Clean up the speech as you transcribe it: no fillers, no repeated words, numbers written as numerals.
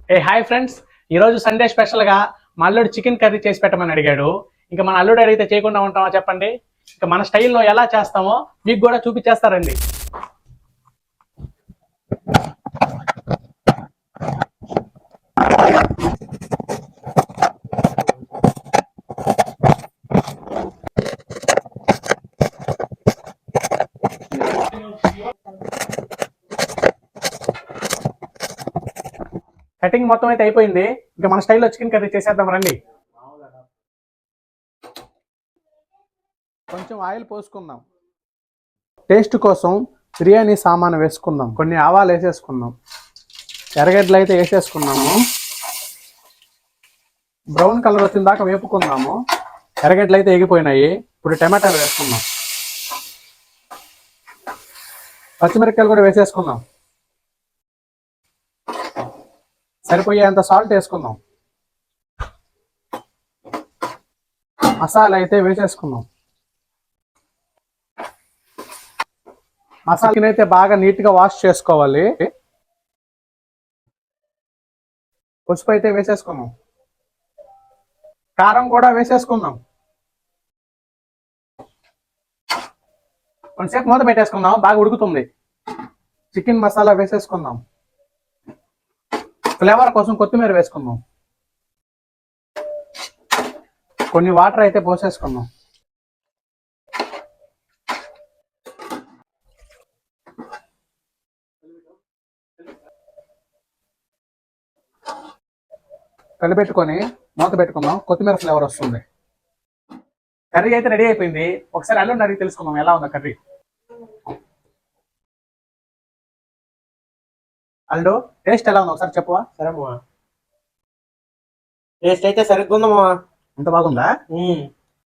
Hi friends, ఈరోజు Sunday స్పెషల్గా మా అల్లుడు చికెన్ కర్రీ చేసి పెట్టమని అడిగాడు. ఇంకా మన అల్లుడు అడిగితే చేయకుండా ఉంటామా చెప్పండి. ఇంకా మన స్టైల్లో ఎలా చేస్తామో మీకు కూడా చూపించేస్తారండి. కటింగ్ మొత్తం అయితే అయిపోయింది. ఇంకా మన స్టైల్లో చికెన్ కర్రీ చేసేద్దాం రండి. కొంచెం ఆయిల్ పోసుకుందాం. టేస్ట్ కోసం బిర్యానీ సామాను వేసుకుందాం. కొన్ని ఆవాలు వేసేసుకుందాం. ఎర్రగడ్డలు అయితే వేసేసుకున్నాము. బ్రౌన్ కలర్ వచ్చిన దాకా వేపుకుందాము. ఎర్రగడ్డలు అయితే ఎగిపోయినాయి. ఇప్పుడు టమాటాలు వేసుకుందాం. పచ్చిమిరపకాయలు కూడా వేసేసుకుందాం. సరిపోయేంత సాల్ట్ వేసుకుందాం. మసాలా అయితే వేసేసుకుందాం. మసాలాని అయితే బాగా నీట్గా వాష్ చేసుకోవాలి. పసుపు అయితే వేసేసుకుందాం. కారం కూడా వేసేసుకుందాం. కొంతసేపు మూత పెట్టేసుకుందాం, బాగా ఉడుకుతుంది. చికెన్ మసాలా వేసేసుకుందాం. ఫ్లేవర్ కోసం కొత్తిమీర వేసుకుందాం. కొన్ని వాటర్ అయితే పోసేసుకుందాం. కలిపెట్టుకొని మూత పెట్టుకుందాం. కొత్తిమీర ఫ్లేవర్ వస్తుంది. కర్రీ అయితే రెడీ అయిపోయింది. ఒకసారి అల్లుడిని అడిగి తెలుసుకుందాం ఎలా ఉందో కర్రీ. అల్లుడు, టేస్ట్ ఎలా ఉందో ఒకసారి చెప్పవా? సరే మావా, టేస్ట్ అయితే సరిగ్గా ఉందా మావా? అంత బాగుందా?